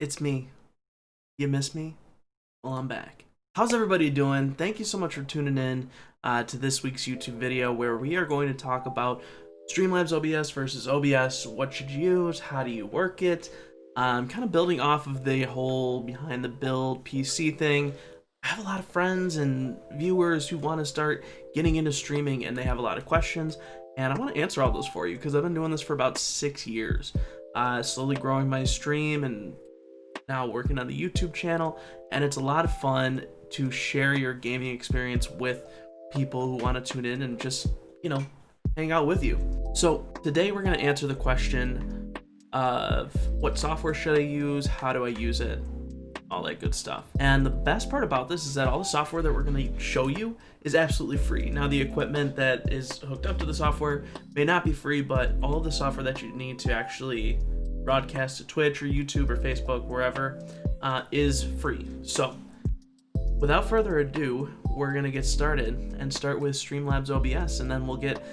It's me. You miss me? Well, I'm back. How's everybody doing? Thank you so much for tuning in to this week's YouTube video where we are going to talk about Streamlabs OBS versus OBS. What should you use? How do you work it? Kind of building off of the whole behind the build PC thing. I have a lot of friends and viewers who want to start getting into streaming and they have a lot of questions, and I want to answer all those for you because I've been doing this for about 6 years. Slowly growing my stream and now working on the YouTube channel, and it's a lot of fun to share your gaming experience with people who want to tune in and just, hang out with you. So today we're going to answer the question of what software should I use, how do I use it, all that good stuff. And the best part about this is that all the software that we're going to show you is absolutely free. Now, the equipment that is hooked up to the software may not be free, but all of the software that you need to actually broadcast to Twitch or YouTube or Facebook, wherever, is free. So without further ado, we're going to get started and start with Streamlabs OBS, and then we'll get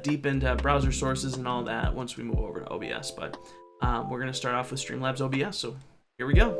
deep into browser sources and all that once we move over to OBS. But we're going to start off with Streamlabs OBS, so here we go.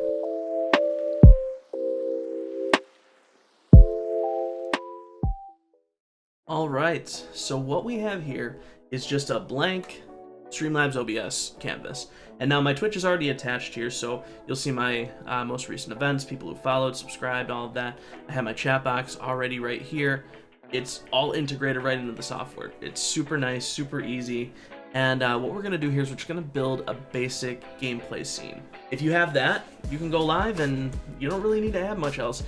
All right, so what we have here is just a blank Streamlabs OBS canvas. And now my Twitch is already attached here, so you'll see my most recent events, people who followed, subscribed, all of that. I have my chat box already right here. It's all integrated right into the software. It's super nice, super easy. And what we're gonna do here is we're just gonna build a basic gameplay scene. If you have that, you can go live and you don't really need to add much else.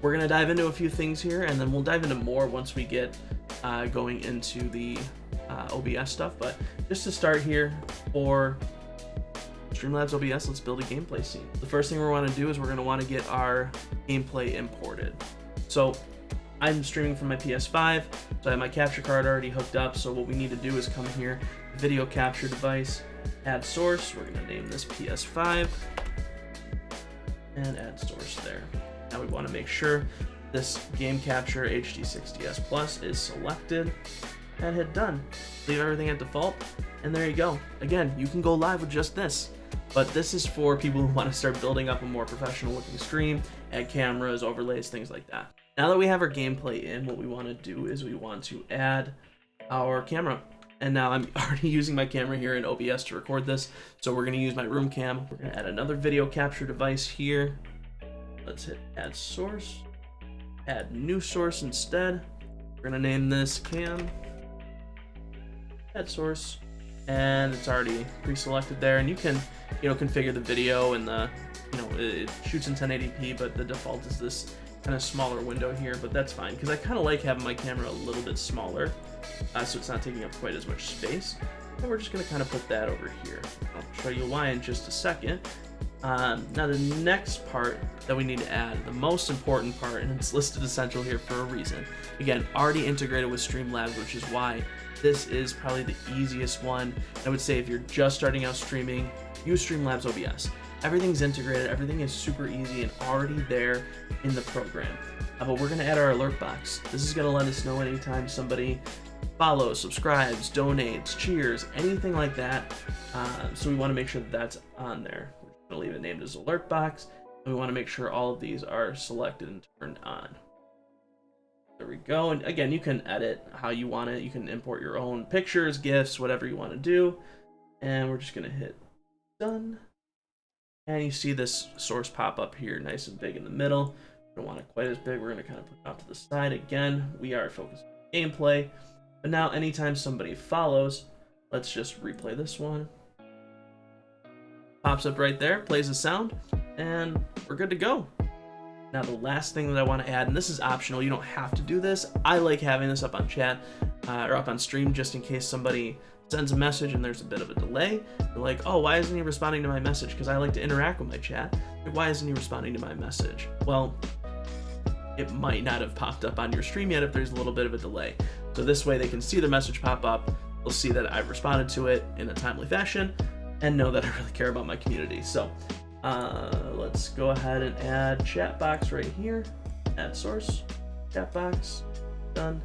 We're gonna dive into a few things here, and then we'll dive into more once we get going into the OBS stuff. But just to start here for Streamlabs OBS, let's build a gameplay scene. The first thing we want to do is we're going to want to get our gameplay imported. So I'm streaming from my PS5, so I have my capture card already hooked up. So what we need to do is come here, video capture device, add source. We're going to name this PS5 and add source there. Now we want to make sure this game capture HD60S Plus is selected and hit done. Leave everything at default, and there you go. Again, you can go live with just this, but this is for people who want to start building up a more professional looking stream, add cameras, overlays, things like that. Now that we have our gameplay in, what we want to do is we want to add our camera. And now I'm already using my camera here in OBS to record this, so we're going to use my room cam. We're going to add another video capture device here. Let's hit add source, add new source instead. We're going to name this cam, add source, and it's already pre-selected there. And you can, configure the video and the, it shoots in 1080p, but the default is this kind of smaller window here. But that's fine because I kind of like having my camera a little bit smaller, so it's not taking up quite as much space. And we're just going to kind of put that over here. I'll show you why in just a second. Now the next part that we need to add, the most important part, and it's listed essential here for a reason. Again, already integrated with Streamlabs, which is why this is probably the easiest one. I would say if you're just starting out streaming, use Streamlabs OBS. Everything's integrated, everything is super easy and already there in the program. But we're going to add our alert box. This is going to let us know anytime somebody follows, subscribes, donates, cheers, anything like that. So we want to make sure that that's on there. We're going to leave it named as alert box, and we want to make sure all of these are selected and turned on. There we go. And again, you can edit how you want it. You can import your own pictures, GIFs, whatever you want to do. And we're just going to hit done. And you see this source pop up here, nice and big in the middle. We don't want it quite as big. We're going to kind of put it off to the side. Again, we are focused on gameplay. But now anytime somebody follows, let's just replay this one. Pops up right there, plays the sound, and we're good to go. Now the last thing that I want to add, and this is optional, you don't have to do this. I like having this up on chat or up on stream just in case somebody sends a message and there's a bit of a delay. They're like, oh, why isn't he responding to my message? Because I like to interact with my chat. Like, why isn't he responding to my message? Well, it might not have popped up on your stream yet if there's a little bit of a delay. So this way they can see the message pop up. They'll see that I've responded to it in a timely fashion and know that I really care about my community. So let's go ahead and add chat box right here. Add source, chat box, done.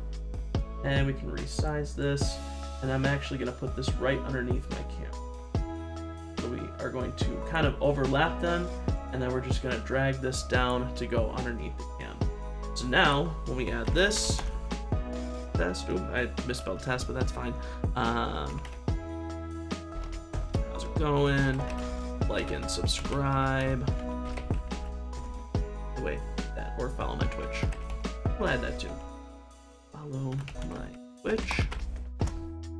And we can resize this. And I'm actually going to put this right underneath my camera. So we are going to kind of overlap them and then we're just gonna drag this down to go underneath the cam. So now, when we add this, test, ooh, I misspelled test, but that's fine. How's it going? Like and subscribe. Wait, that, or follow my Twitch. We'll add that too. Follow my Twitch.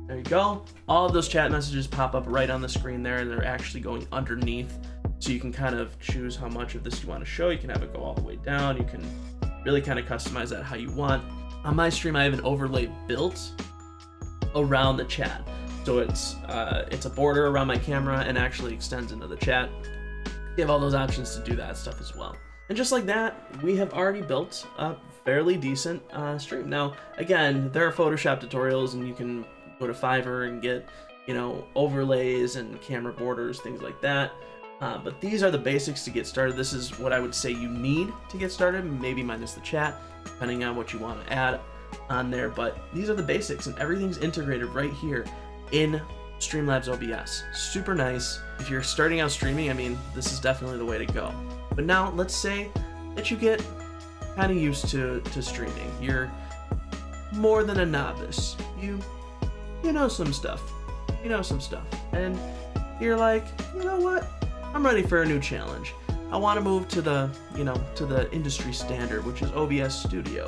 There you go. All of those chat messages pop up right on the screen there, and they're actually going underneath. So you can kind of choose how much of this you want to show. You can have it go all the way down. You can really kind of customize that how you want. On my stream, I have an overlay built around the chat. So it's a border around my camera and actually extends into the chat. You have all those options to do that stuff as well. And just like that, we have already built a fairly decent stream. Now, again, there are Photoshop tutorials, and you can go to Fiverr and get, you know, overlays and camera borders, things like that. But these are the basics to get started. This is what I would say you need to get started, maybe minus the chat, depending on what you want to add on there. But these are the basics, and everything's integrated right here in Streamlabs OBS. Super nice. If you're starting out streaming, I mean, this is definitely the way to go. But now, let's say that you get kind of used to streaming. You're more than a novice. You know some stuff. You know some stuff. And you're like, you know what? I'm ready for a new challenge. I want to move to the, you know, to the industry standard, which is OBS Studio,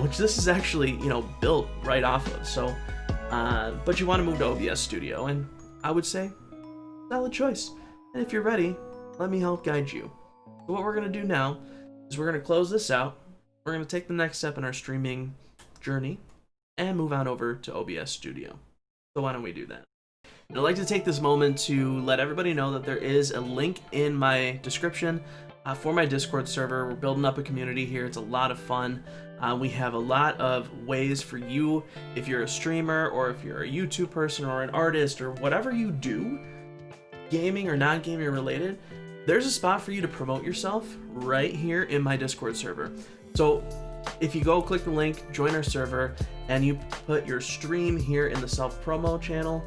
which this is actually, you know, built right off of. So, but you want to move to OBS Studio, and I would say, solid choice. And if you're ready, let me help guide you. So what we're going to do now is we're going to close this out. We're going to take the next step in our streaming journey and move on over to OBS Studio. So why don't we do that? And I'd like to take this moment to let everybody know that there is a link in my description for my Discord server. We're building up a community here. It's a lot of fun. We have a lot of ways for you, if you're a streamer or if you're a YouTube person or an artist or whatever you do, gaming or non-gaming related, there's a spot for you to promote yourself right here in my Discord server. So if you go click the link, join our server, and you put your stream here in the self-promo channel,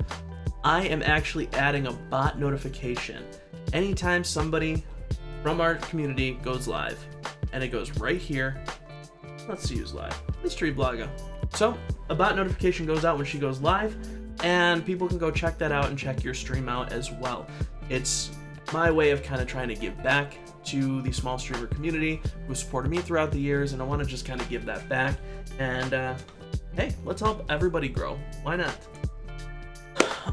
I am actually adding a bot notification anytime somebody from our community goes live, and it goes right here. Let's see who's live. Mystery Blogger. So a bot notification goes out when she goes live, and people can go check that out and check your stream out as well. It's my way of kind of trying to give back to the small streamer community who supported me throughout the years, and I want to just kind of give that back. And hey, let's help everybody grow. Why not?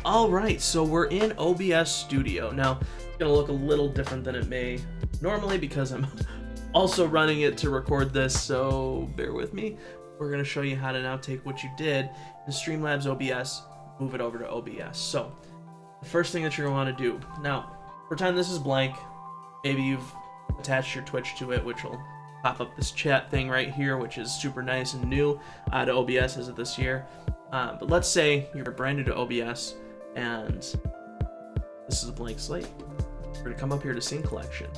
All right, so we're in OBS Studio. Now, it's gonna look a little different than it may normally because I'm also running it to record this, so bear with me. We're gonna show you how to now take what you did in Streamlabs OBS, move it over to OBS. So, the first thing that you're gonna wanna do, now, pretend this is blank. Maybe you've attached your Twitch to it, which will pop up this chat thing right here, which is super nice and new to OBS as of this year. But let's say you're brand new to OBS and this is a blank slate. We're gonna come up here to Scene Collection.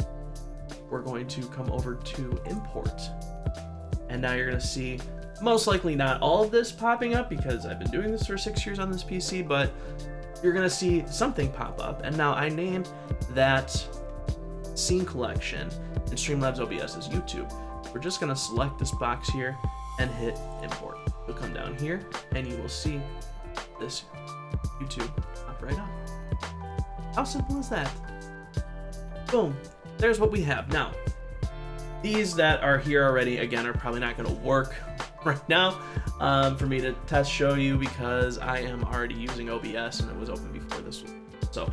We're going to come over to Import. And now you're gonna see, most likely not all of this popping up because I've been doing this for 6 years on this PC, but you're gonna see something pop up. And now I named that Scene Collection in Streamlabs OBS as YouTube. We're just gonna select this box here and hit Import. You'll come down here and you will see this YouTube pop right up. How simple is that? Boom, there's what we have. Now, these that are here already, again, are probably not gonna work right now for me to test show you because I am already using OBS and it was open before this one. So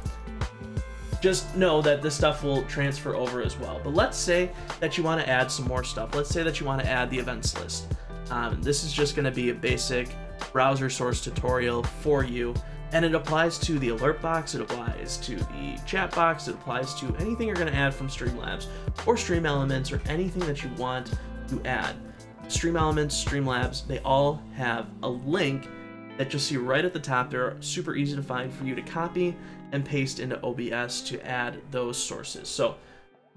just know that this stuff will transfer over as well. But let's say that you want to add some more stuff. Let's say that you want to add the events list. This is just going to be a basic browser source tutorial for you, and it applies to the alert box, it applies to the chat box, it applies to anything you're going to add from Streamlabs or Stream Elements or anything that you want to add. Stream Elements, Streamlabs, they all have a link that you'll see right at the top. They're super easy to find for you to copy and paste into OBS to add those sources. So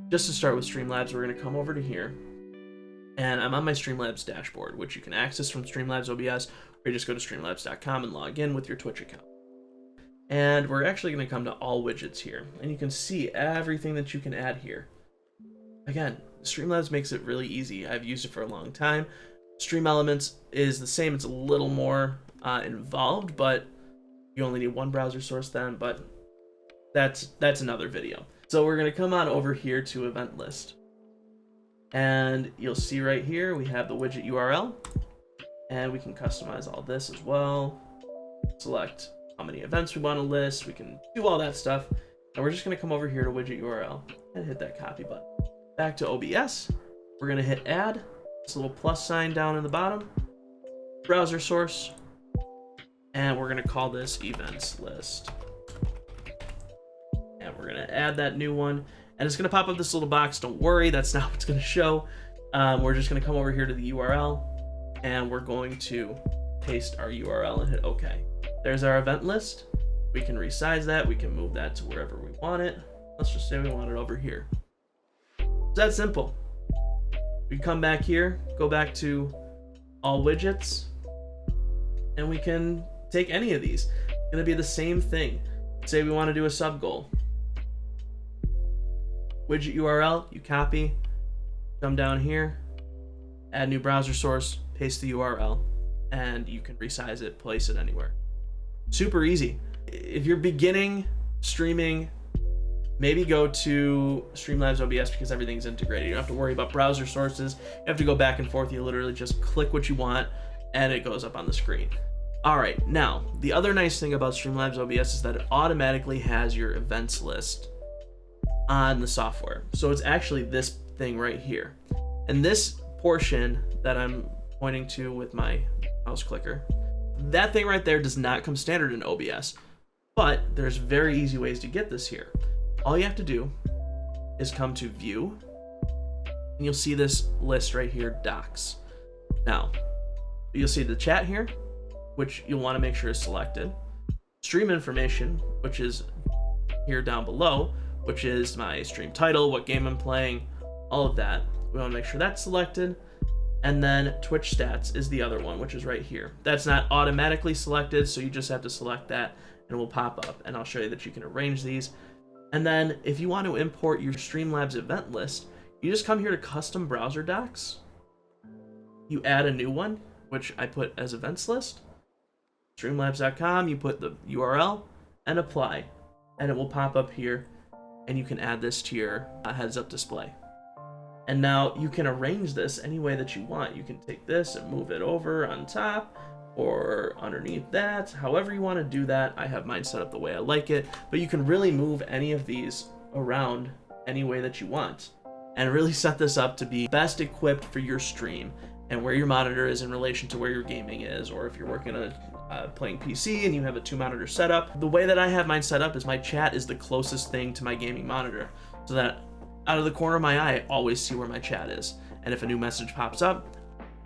just to start with Streamlabs, we're going to come over to here, and I'm on my Streamlabs dashboard, which you can access from Streamlabs OBS, or you just go to streamlabs.com and log in with your Twitch account. And we're actually going to come to all widgets here, and you can see everything that you can add here. again, Streamlabs makes it really easy. I've used it for a long time. Stream Elements is the same. It's a little more involved, but you only need one browser source then, but that's another video. So we're gonna come on over here to event list. And you'll see right here, we have the widget URL, and we can customize all this as well. Select how many events we want to list. We can do all that stuff. And we're just going to come over here to widget URL and hit that copy button. Back to OBS, we're going to hit add, this little plus sign down in the bottom, browser source, and we're going to call this events list. And we're going to add that new one. And it's going to pop up this little box. Don't worry, that's not what's going to show. We're just going to come over here to the URL, and we're going to paste our URL and hit OK. There's our event list. We can resize that. We can move that to wherever we want it. Let's just say we want it over here. It's that simple. We come back here, go back to all widgets, and we can take any of these. It's going to be the same thing. Say we want to do a sub goal. Widget URL, you copy, come down here, add new browser source, paste the URL, and you can resize it, place it anywhere. Super easy. If you're beginning streaming, maybe go to Streamlabs OBS because everything's integrated. You don't have to worry about browser sources. You have to go back and forth. You literally just click what you want and it goes up on the screen. All right, now, the other nice thing about Streamlabs OBS is that it automatically has your events list on the software. So it's actually this thing right here. And this portion that I'm pointing to with my mouse clicker, that thing right there does not come standard in OBS, but there's very easy ways to get this here. All you have to do is come to view, and you'll see this list right here, docs. Now, you'll see the chat here, which you'll want to make sure is selected. Stream information, which is here down below, which is my stream title, what game I'm playing, all of that. We want to make sure that's selected. And then Twitch stats is the other one, which is right here. That's not automatically selected, so you just have to select that and it will pop up. And I'll show you that you can arrange these. And then if you want to import your Streamlabs event list, you just come here to custom browser docs. You add a new one, which I put as events list. Streamlabs.com, you put the URL and apply. And it will pop up here. And you can add this to your heads-up display. And now you can arrange this any way that you want. You can take this and move it over on top or underneath that. However you want to do that. I have mine set up the way I like it. But you can really move any of these around any way that you want. And really set this up to be best equipped for your stream and where your monitor is in relation to where your gaming is. Or if you're working on playing PC and you have a 2-monitor setup. The way that I have mine set up is my chat is the closest thing to my gaming monitor, so that out of the corner of my eye, I always see where my chat is. And if a new message pops up,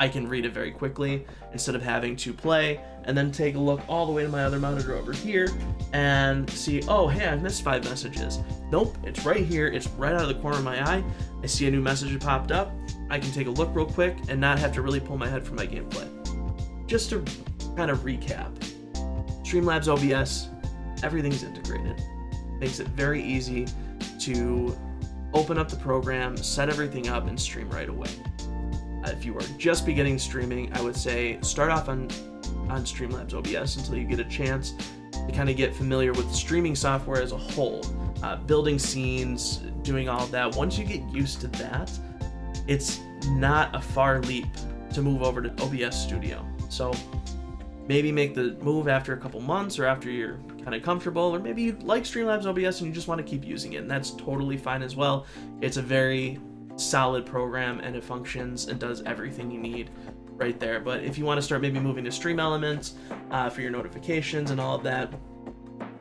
I can read it very quickly instead of having to play and then take a look all the way to my other monitor over here and see, oh, hey, I've missed 5 messages. Nope, it's right here. It's right out of the corner of my eye. I see a new message that popped up. I can take a look real quick and not have to really pull my head from my gameplay. Just to kind of recap, Streamlabs OBS, everything's integrated. Makes it very easy to open up the program, set everything up, and stream right away. If you are just beginning streaming, I would say start off on Streamlabs OBS until you get a chance to kind of get familiar with streaming software as a whole, building scenes, doing all of that. Once you get used to that, it's not a far leap to move over to OBS Studio. So maybe make the move after a couple months or after you're kind of comfortable, or maybe you like Streamlabs OBS and you just want to keep using it, and that's totally fine as well. It's a very solid program and it functions and does everything you need right there. But if you want to start maybe moving to Stream Elements for your notifications and all of that,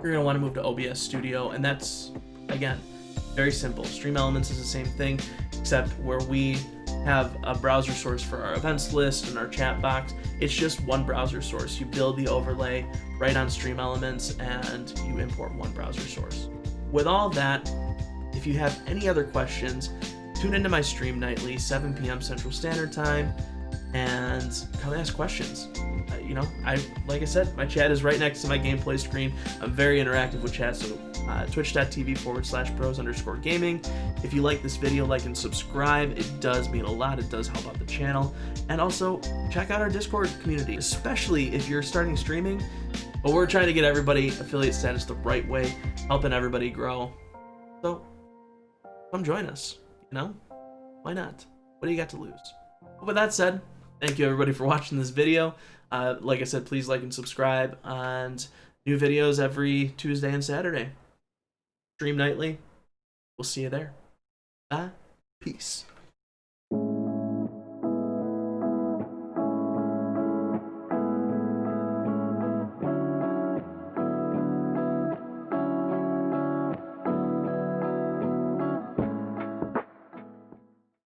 you're going to want to move to OBS Studio, and that's, again, very simple. Stream Elements is the same thing, except where we have a browser source for our events list and our chat box. It's just one browser source. You build the overlay right on Stream Elements and you import one browser source. With all that, if you have any other questions, tune into my stream nightly, 7 p.m. Central Standard Time, and come ask questions. You know, like I said, my chat is right next to my gameplay screen. I'm very interactive with chat, so twitch.tv/bros_gaming. If you like this video, like and subscribe. It does mean a lot. It does help out the channel. And also, check out our Discord community, especially if you're starting streaming. But we're trying to get everybody affiliate status the right way, helping everybody grow. So, come join us, you know? Why not? What do you got to lose? But with that said, thank you everybody for watching this video. Like I said, please like and subscribe, and new videos every Tuesday and Saturday. Stream nightly. We'll see you there. Peace.